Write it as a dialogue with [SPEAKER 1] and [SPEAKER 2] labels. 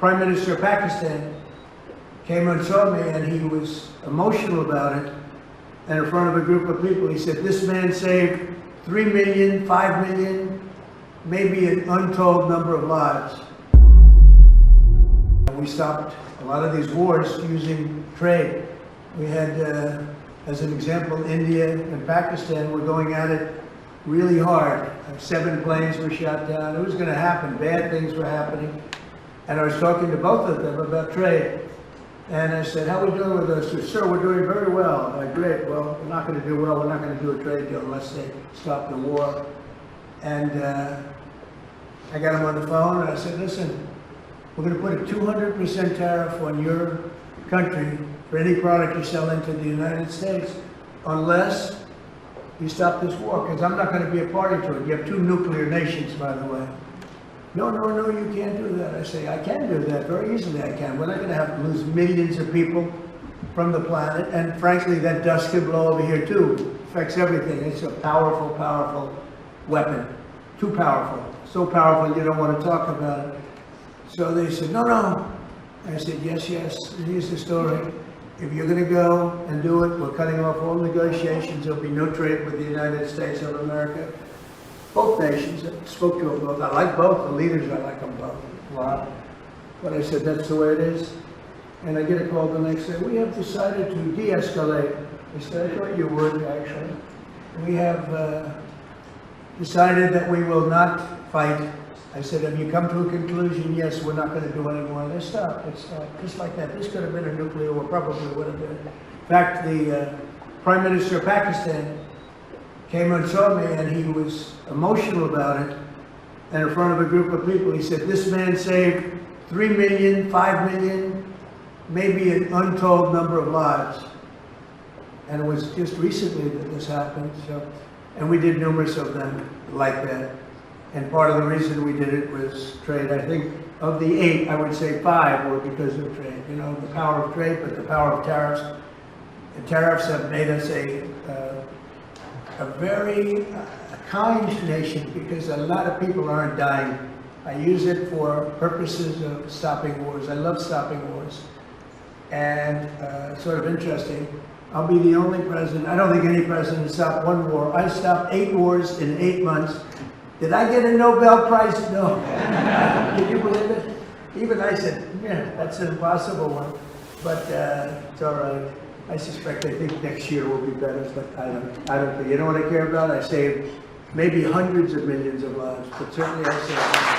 [SPEAKER 1] Prime Minister of Pakistan came and saw me, and he was emotional about it. And in front of a group of people, he said, "This man saved 3 million, 5 million, maybe an untold number of lives." We stopped a lot of these wars using trade. We had, as an example, India and Pakistan were going at it really hard. 7 planes were shot down. It was going to happen. Bad things were happening. And I was talking to both of them about trade. And I said, "How are we doing with this?" They said, "Sir, we're doing very well." I'm like, "Great. Well, we're not going to do well. We're not going to do a trade deal unless they stop the war." And I got him on the phone and I said, "Listen, we're going to put a 200% tariff on your country for any product you sell into the United States unless you stop this war, because I'm not going to be a party to it. You have 2 nuclear nations, by the way." No, you can't do that. I say, "I can do that very easily. I can. We're not going to have to lose millions of people from the planet. And frankly, that dust could blow over here too. It affects everything. It's a powerful, powerful weapon. Too powerful. So powerful you don't want to talk about it." So they said, No. I said, yes. Here's the story. If you're going to go and do it, we're cutting off all negotiations. There'll be no trade with the United States of America. Both nations. I spoke to them both. I like both. The leaders, I like them both a lot. But I said, that's the way it is. And I get a call the next day. "We have decided to de-escalate." I said, "I thought you would, actually. We have decided that we will not fight." I said, "Have you come to a conclusion?" "Yes, we're not going to do any more." They stopped. It stopped. Just like that. This could have been a nuclear war. Probably would have been. In fact, the Prime Minister of Pakistan came and saw me, and he was emotional about it. And in front of a group of people, he said, "This man saved 3 million, 5 million, maybe an untold number of lives." And it was just recently that this happened. And we did numerous of them like that. And part of the reason we did it was trade. I think of the 8, I would say 5 were because of trade. You know, the power of trade, but the power of tariffs. The tariffs have made us a very kind nation, because a lot of people aren't dying. I use it for purposes of stopping wars. I love stopping wars. And sort of interesting, I'll be the only president, I don't think any president has stopped 1 war. I stopped 8 wars in 8 months. Did I get a Nobel Prize? No. Can you believe it? Even I said, yeah, that's an impossible one. But it's all right. I think next year will be better, but I don't think. You know what I care about? I saved maybe hundreds of millions of lives, but certainly I saved